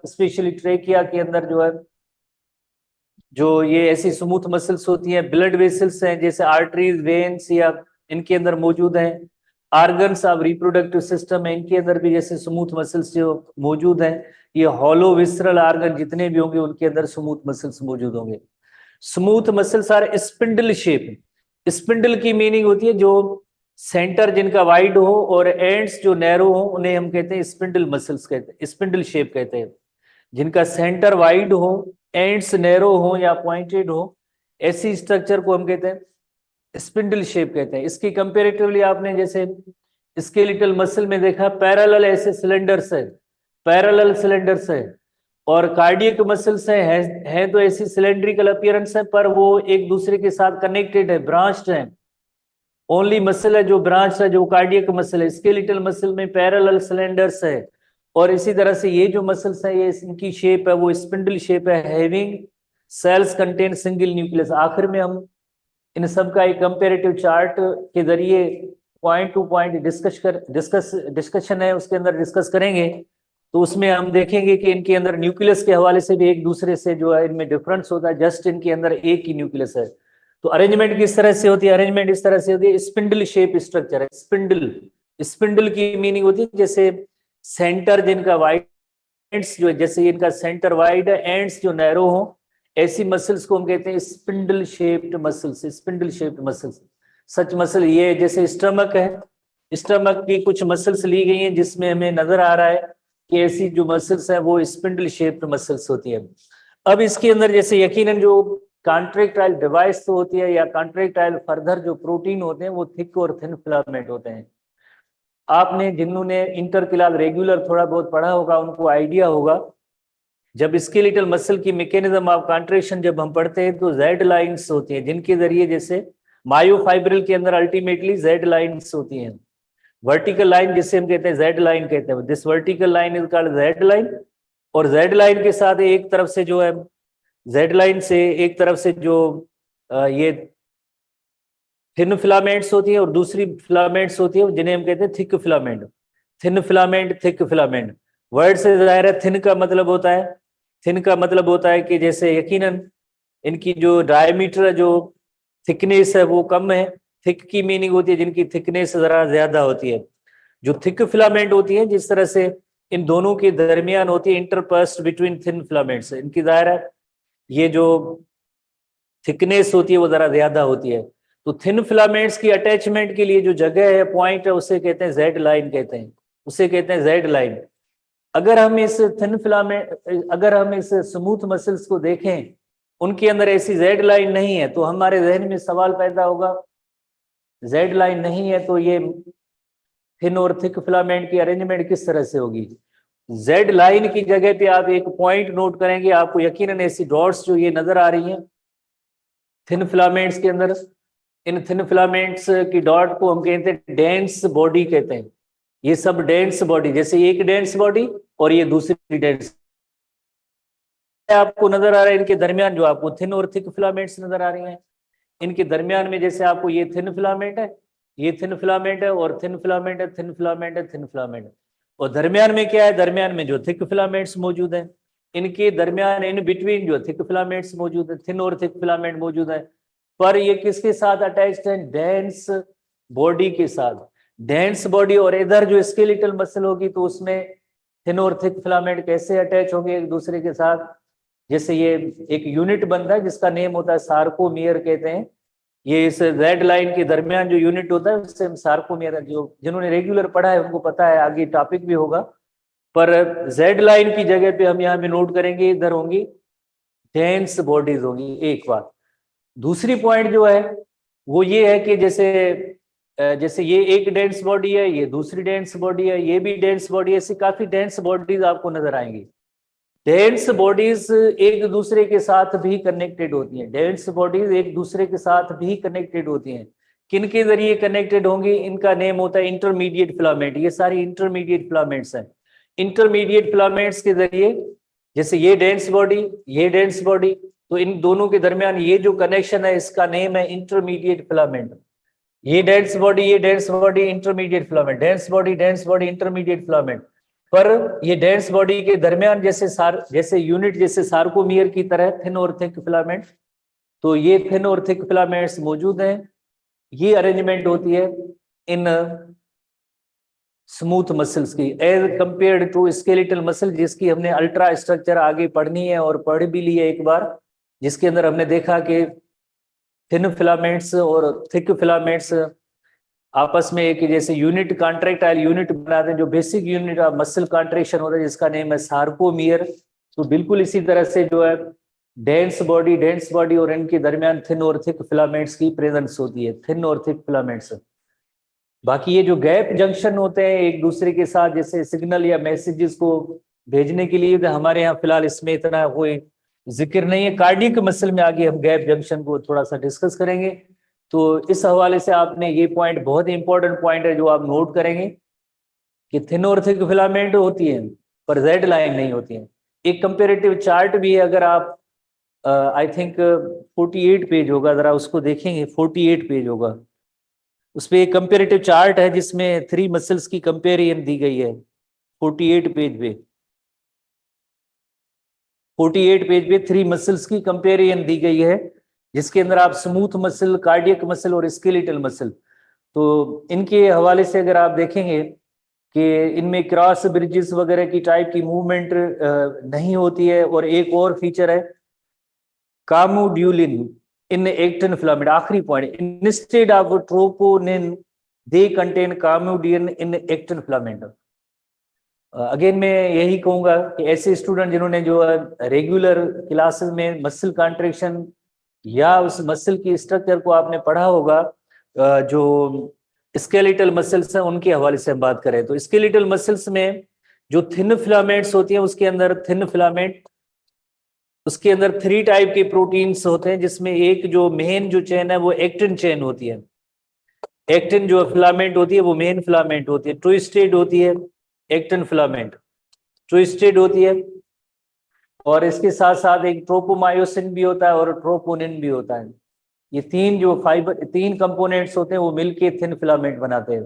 Specially trachea के अंदर जो है, जो ये ऐसी स्मूथ मसल्स होती हैं, ब्लड वेसल्स हैं जैसे आर्टरीज, वेन्स या इनके अंदर मौजूद हैं। आर्गन्स ऑफ रिप्रोडक्टिव सिस्टम है, इनके अंदर भी जैसे स्मूथ मसल्स जो मौजूद हैं। ये हॉलो विसरल आर्गन जितने भी होंगे उनके अंदर स्मूथ मसल्स मौजूद होंगे। Smooth muscles are spindle shape. Spindle की मीनिंग होती है जो सेंटर जिनका वाइड हो और एंड्स जो नैरो हो, उन्हें हम कहते हैं स्पिंडल मसल्स कहते हैं, स्पिंडल शेप कहते हैं। जिनका सेंटर वाइड हो, एंड्स नैरो हो या पॉइंटेड हो, ऐसी स्ट्रक्चर को हम कहते हैं स्पिंडल शेप कहते हैं। इसकी कंपेरेटिवली आपने जैसे स्केलेटल मसल में देखा पैरेलल ऐसे सिलेंडर्स है, पैरेलल सिलेंडर्स है, और कार्डियक मसल्स है तो ऐसी सिलेंड्रिकल अपीयरेंस है, पर वो एक दूसरे के साथ कनेक्टेड है, ब्रांच्ड है। ओनली मसल है जो ब्रांच है, जो कार्डियक मसल है। स्केलेटल मसल में पैरेलल सिलेंडर्स है, और इसी तरह से ये जो मसल्स है, ये इनकी शेप है वो स्पिंडल शेप है, having sales contain single nucleus. आखिर में हम इन सब का एक कंपेरेटिव चार्ट के जरिए पॉइंट टू पॉइंट डिस्कशन है उसके अंदर डिस्कस करेंगे। तो उसमें हम देखेंगे कि इनके अंदर न्यूक्लियस के हवाले से भी एक दूसरे से जो है इनमें डिफरेंस होता है, जस्ट इनके अंदर एक ही न्यूक्लियस है। तो अरेंजमेंट किस तरह से होती है? अरेंजमेंट इस तरह से होती है, स्पिंडल शेप स्ट्रक्चर है। स्पिंडल, स्पिंडल की मीनिंग होती है जैसे सेंटर जिनका वाइड, एंड्स जो जैसे इनका सेंटर वाइड है, एंड्स जो नैरो हो, ऐसी मसल्स को हम कहते हैं spindle shaped muscles. Spindle shaped muscles, such muscle ये जैसे स्टमक है, स्टमक की कुछ मसल्स ली गई हैं जिसमें हमें नजर आ रहा है कि ऐसी जो मसल्स है वो स्पिंडल शेप्ड मसल्स होती है। अब इसके अंदर जैसे यकीनन जो कॉन्ट्रैक्टाइल डिवाइस तो होती है या कॉन्ट्रैक्टाइल फर्दर जो प्रोटीन होते हैं वो थिक और थिन फिलामेंट होते हैं। आपने जिन्होंने इंटरक्लास रेगुलर थोड़ा बहुत पढ़ा होगा उनको आइडिया होगा, जब स्केलेटल मसल की मैकेनिज्म ऑफ कॉन्ट्रैक्शन जब हम पढ़ते हैं तो जेड लाइंस होती हैं जिनके जरिए, जैसे मायोफाइब्रिल के अंदर अल्टीमेटली जेड लाइंस होती हैं। वर्टिकल लाइन जिसे हम कहते हैं जेड लाइन कहते हैं, this vertical line is called Z line. और जेड लाइन के साथ एक तरफ से जो है, जेड लाइन से एक तरफ से जो ये थिन फिलामेंट्स होती है और दूसरी फिलामेंट्स होती है जिन्हें हम कहते हैं thick filament. Thin filament, thick filament, word से जाहिर है थिन का मतलब होता है, थिन का मतलब होता है कि जैसे यकीनन इनकी जो डायमीटर है, जो थिकनेस है वो कम है। थिक की मीनिंग होती है जिनकी थिकनेस जरा ज्यादा होती है। जो थिक फिलामेंट होती है जिस तरह से इन दोनों के दरमियान होती है इंटरपर्स्ट बिटवीन थिन फिलामेंट्स, इनकी दायरा ये जो थिकनेस होती है वो जरा ज्यादा होती है। तो थिन फिलामेंट्स की अटैचमेंट के लिए जो जगह है, पॉइंट है, उसे कहते हैं जेड लाइन कहते हैं, उसे कहते हैं जेड लाइन। अगर हम इस थिन फिलामेंट, अगर हम इस स्मूथ मसल्स को देखें, उनके अंदर ऐसी जेड लाइन नहीं है, तो हमारे जहन में सवाल पैदा होगा जेड लाइन नहीं है तो ये थिन और थिक फिलामेंट की अरेंजमेंट किस तरह से होगी? जेड लाइन की जगह पे आप एक पॉइंट नोट करेंगे, आपको यकीनन ऐसी डॉट्स जो ये नजर आ रही हैं थिन फिलामेंट्स के अंदर, इन थिन फिलामेंट्स की डॉट को हम कहते हैं डेंस बॉडी कहते हैं। ये सब डेंस बॉडी, जैसे एक डेंस बॉडी और ये दूसरी डेंस आपको नजर आ रहा है, इनके दरमियान जो आपको थिन और थिक फिलामेंट्स नजर आ रही हैं, इनके दरमियान में जैसे आपको ये थिन फिलामेंट है, ये थिन फिलामेंट है, और थिन फिलामेंट है, थिन फिलामेंट है, थिन फिलामेंट है, और दरमियान में क्या है? दरमियान में जो थिक फिलामेंट्स मौजूद हैं, इनके दरमियान इन बिटवीन जो थिक फिलामेंट्स मौजूद है, थिन और थिक फिलामेंट मौजूद है। पर ये किसके साथ अटैच्ड है? डेंस बॉडी के साथ, डेंस बॉडी। और इधर जो स्केलेटल मसल होगी तो उसमें थिन और थिक फिलामेंट कैसे अटैच होंगे एक दूसरे के साथ? जैसे ये एक यूनिट बनता है जिसका नेम होता है सार्कोमियर कहते हैं। ये इस रेड लाइन के दरमियान जो यूनिट होता है उससे हम सार्कोमियर, जो जिन्होंने रेगुलर पढ़ा है उनको पता है, आगे टॉपिक भी होगा। पर जेड लाइन की जगह पे हम यहाँ पे नोट करेंगे इधर होंगी डेंस बॉडीज होंगी, एक बात। दूसरी पॉइंट जो है वो ये है कि जैसे ये एक डेंस बॉडी है, ये दूसरी डेंस बॉडी है, ये भी डेंस बॉडी है, ऐसी काफी डेंस बॉडीज आपको नजर आएंगी। डेंस बॉडीज एक दूसरे के साथ भी कनेक्टेड होती हैं, डेंस बॉडीज एक दूसरे के साथ भी कनेक्टेड होती हैं। किन के जरिए कनेक्टेड होंगी? इनका नेम होता है इंटरमीडिएट फिलामेंट। ये सारी इंटरमीडिएट फिलामेंट्स हैं। इंटरमीडिएट फिलामेंट्स के जरिए, जैसे ये डेंस बॉडी, ये डेंस बॉडी, तो इन दोनों के दरमियान ये जो कनेक्शन है इसका नेम है इंटरमीडिएट फिलामेंट। ये डेंस बॉडी, ये dense body, intermediate filament, dense body, dense body, intermediate filament. पर ये डेंस बॉडी के दरमियान जैसे यूनिट जैसे सार्कोमियर की तरह थिन और थिक फिलामेंट, तो ये थिन और थिक फिलामेंट्स मौजूद हैं। ये अरेंजमेंट होती है इन स्मूथ मसल्स की as compared to skeletal muscle, जिसकी हमने अल्ट्रा स्ट्रक्चर आगे पढ़नी है और पढ़ भी ली है एक बार, जिसके अंदर हमने देखा कि थिन फिलामेंट्स और थिक फिलामेंट्स आपस में एक जैसे यूनिट कॉन्ट्रैक्टाइल यूनिट बनाते हैं, जो basic unit of muscle contraction होता है जिसका नेम है सार्कोमियर। तो बिल्कुल इसी तरह से जो है डेंस बॉडी और इनके दरमियान थिन और थिक फिलामेंट्स की प्रेजेंस होती है, थिन और थिक फिलामेंट्स। बाकी ये जो गैप जंक्शन होते हैं एक दूसरे के साथ जैसे सिग्नल या मैसेजेस को भेजने के लिए, तो हमारे यहाँ फिलहाल इसमें इतना कोई जिक्र नहीं है। कार्डियक मसल में आगे हम गैप जंक्शन को थोड़ा सा डिस्कस करेंगे। तो इस हवाले से आपने ये पॉइंट बहुत ही इंपॉर्टेंट पॉइंट है जो आप नोट करेंगे कि थिन और थिक फिलामेंट होती है पर जेड लाइन नहीं होती है। एक कंपेरेटिव चार्ट भी है, अगर आप आई थिंक 48 पेज होगा, जरा उसको देखेंगे, 48 पेज होगा, उस पर एक कंपेरेटिव चार्ट है जिसमें 3 मसल्स की कंपेरिजन दी गई है 48 पेज पे। 48 पेज पे 3 मसल्स की कंपेरिजन दी गई है, जिसके अंदर आप स्मूथ मसल, कार्डियक मसल और स्केलेटल मसल, तो इनके हवाले से अगर आप देखेंगे कि इनमें क्रॉस ब्रिजेस वगैरह की टाइप की मूवमेंट नहीं होती है। और एक और फीचर है कामोड्यूलिन इन एक्टिन फिलामेंट, आखिरी point, instead of troponin they contain calmodulin in actin filament. Again मैं यही कहूंगा कि ऐसे स्टूडेंट जिन्होंने जो रेगुलर क्लासेस में मसल कॉन्ट्रैक्शन या उस मसल की स्ट्रक्चर को आपने पढ़ा होगा, जो स्केलेटल मसल्स हैं उनके हवाले से हम बात करें तो स्केलेटल मसल्स में जो थिन फिलामेंट्स होती हैं उसके अंदर थिन फिलामेंट, उसके अंदर 3 टाइप के प्रोटीन्स होते हैं, जिसमें एक जो मेन जो चेन है वो एक्टिन चेन होती है। एक्टिन जो फिलामेंट होती है वो मेन फिलामेंट होती है, ट्विस्टेड होती है एक्टिन फिलामेंट, ट्विस्टेड होती है। और इसके साथ साथ एक ट्रोपोमायोसिन भी होता है और ट्रोपोनिन भी होता है। ये 3 जो फाइबर 3 कंपोनेंट्स होते हैं वो मिलके थिन फिलामेंट बनाते हैं।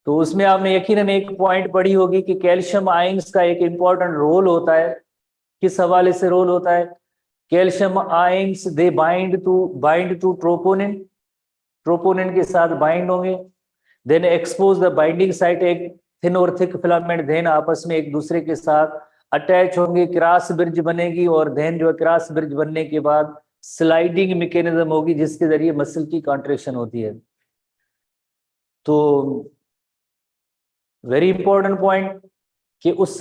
तो उसमें आपने यकीनन एक पॉइंट पढ़ी होगी कि कैल्शियम आयंस का एक इंपॉर्टेंट रोल होता है। किस हवाले से रोल होता है? Calcium ions they bind to troponin, troponin के साथ बाइंड होंगे, then expose the binding site, एक थिन और थिक फिलामेंट देन आपस में एक दूसरे के साथ अटैच होंगे, क्रॉस ब्रिज बनेगी, और देन जो है क्रॉस ब्रिज बनने के बाद स्लाइडिंग मैकेनिज्म होगी जिसके जरिए मसल की कॉन्ट्रैक्शन होती है। तो वेरी इंपॉर्टेंट पॉइंट कि उस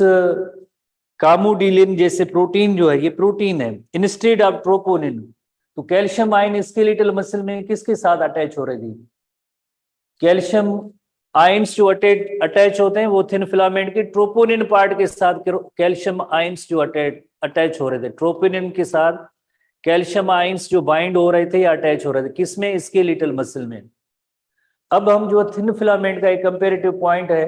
कामोडिलिन जैसे प्रोटीन जो है ये प्रोटीन है इंस्टेड ऑफ ट्रोपोनिन। तो कैल्शियम आयन स्केलेटल मसल में किसके साथ अटैच हो रही थी? कैल्शियम आयंस जो अटैच होते हैं वो थिन फिलामेंट के ट्रोपोनिन पार्ट के साथ कैल्शियम आयंस जो अटैच हो रहे थे, ट्रोपोनिन के साथ कैल्शियम आयंस जो बाइंड हो रहे थे या अटैच हो रहे थे, किसमें? स्केलेटल मसल में। अब हम जो थिन फिलामेंट का एक कंपेरेटिव पॉइंट है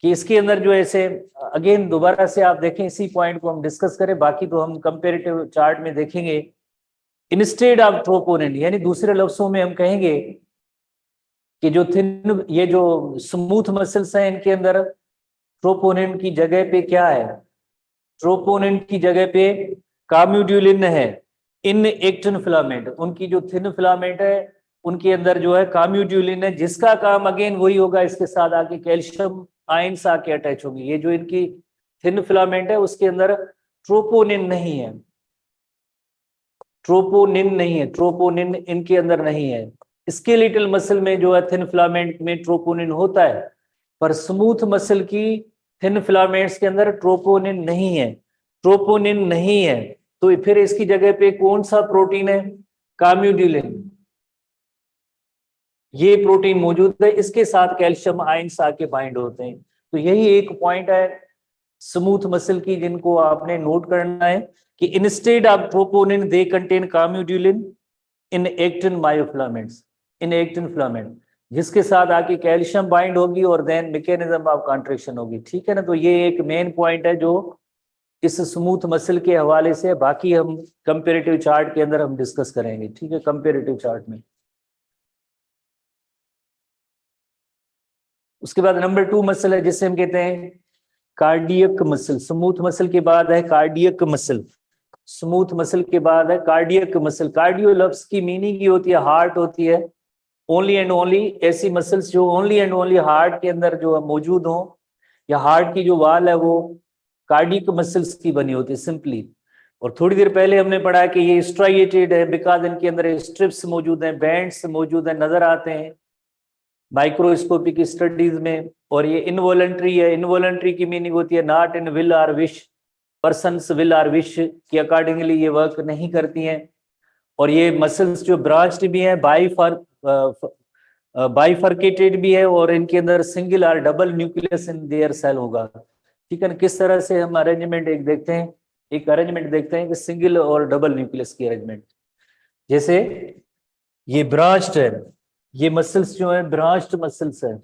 कि इसके अंदर जो ऐसे अगेन दोबारा से आप देखें, इसी पॉइंट को हम डिस्कस करें, बाकी तो हम कंपेरेटिव चार्ट में देखेंगे। इंस्टेड ऑफ ट्रोपोनिन, यानी दूसरे लफ्जों में हम कहेंगे कि जो थिन ये जो स्मूथ मसल्स हैं इनके अंदर ट्रोपोनिन की जगह पे क्या है? ट्रोपोनिन की जगह पे काम्युड्यूलिन है इन एक्टिन फिलामेंट। उनकी जो थिन फिलामेंट है उनके अंदर जो है काम्युड्यूलिन है, जिसका काम अगेन वही होगा, इसके साथ आके कैल्शियम आयंस आके अटैच होंगे। ये जो इनकी थिन फिलामेंट है उसके अंदर ट्रोपोनिन नहीं है, ट्रोपोनिन नहीं है, ट्रोपोनिन इनके अंदर नहीं है। स्केलेटल मसल में जो है थिन फिलामेंट में ट्रोपोनिन होता है, पर स्मूथ मसल की थिन फिलामेंट्स के अंदर ट्रोपोनिन नहीं है। ट्रोपोनिन नहीं है तो फिर इसकी जगह पे कौन सा प्रोटीन है? काम्युड्यूलिन, ये प्रोटीन मौजूद है, इसके साथ कैल्शियम आयंस आके बाइंड होते हैं। तो यही एक पॉइंट है स्मूथ मसल की जिनको आपने नोट करना है कि instead of troponin they contain calmodulin in actin myofilaments, in actin filament, जिसके साथ आके कैल्शियम बाइंड होगी और देन मैकेनिज्म ऑफ कॉन्ट्रैक्शन होगी। ठीक है ना? तो ये एक मेन पॉइंट है जो इस स्मूथ मसल के हवाले से, बाकी हम कंपेरेटिव चार्ट के अंदर हम डिस्कस करेंगे। ठीक है, कंपेरेटिव चार्ट में। उसके बाद नंबर 2 मसल है जिसे हम कहते हैं कार्डियक मसल। स्मूथ मसल के बाद है कार्डियक मसल। स्मूथ मसल के बाद है कार्डियक मसल। कार्डियो लफ्ज की मीनिंग ये होती है हार्ट होती है। ओनली एंड ओनली ऐसी मसल्स जो ओनली एंड ओनली हार्ट के अंदर जो मौजूद हो, या हार्ट की जो वाल है वो कार्डियक मसल्स की बनी होती है सिंपली। और थोड़ी देर पहले हमने पढ़ा कि ये स्ट्राइएटेड है बिकॉज इनके अंदर स्ट्रिप्स मौजूद हैं, बैंड्स मौजूद हैं, नजर आते हैं माइक्रोस्कोपिक स्टडीज में। और ये इनवॉलंटरी है। इनवॉलंटरी की मीनिंग होती है नॉट इन विल और विश, पर्सन्स विल और विश के अकॉर्डिंगली ये वर्क नहीं करती हैं। और ये मसल्स जो ब्रांच्ड भी हैं, बाइफर्केटेड भी है, और इनके अंदर सिंगल और double nucleus in their cell होगा। ठीक है ना। किस तरह से हम अरेंजमेंट एक देखते हैं, एक अरेंजमेंट देखते हैं कि सिंगल और डबल न्यूक्लियस की अरेंजमेंट। जैसे ये ब्रांच्ड है, ये मसल्स जो है ब्रांच्ड मसल्स है।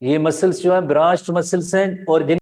ये मसल्स जो है ब्रांच्ड मसल्स हैं और जिन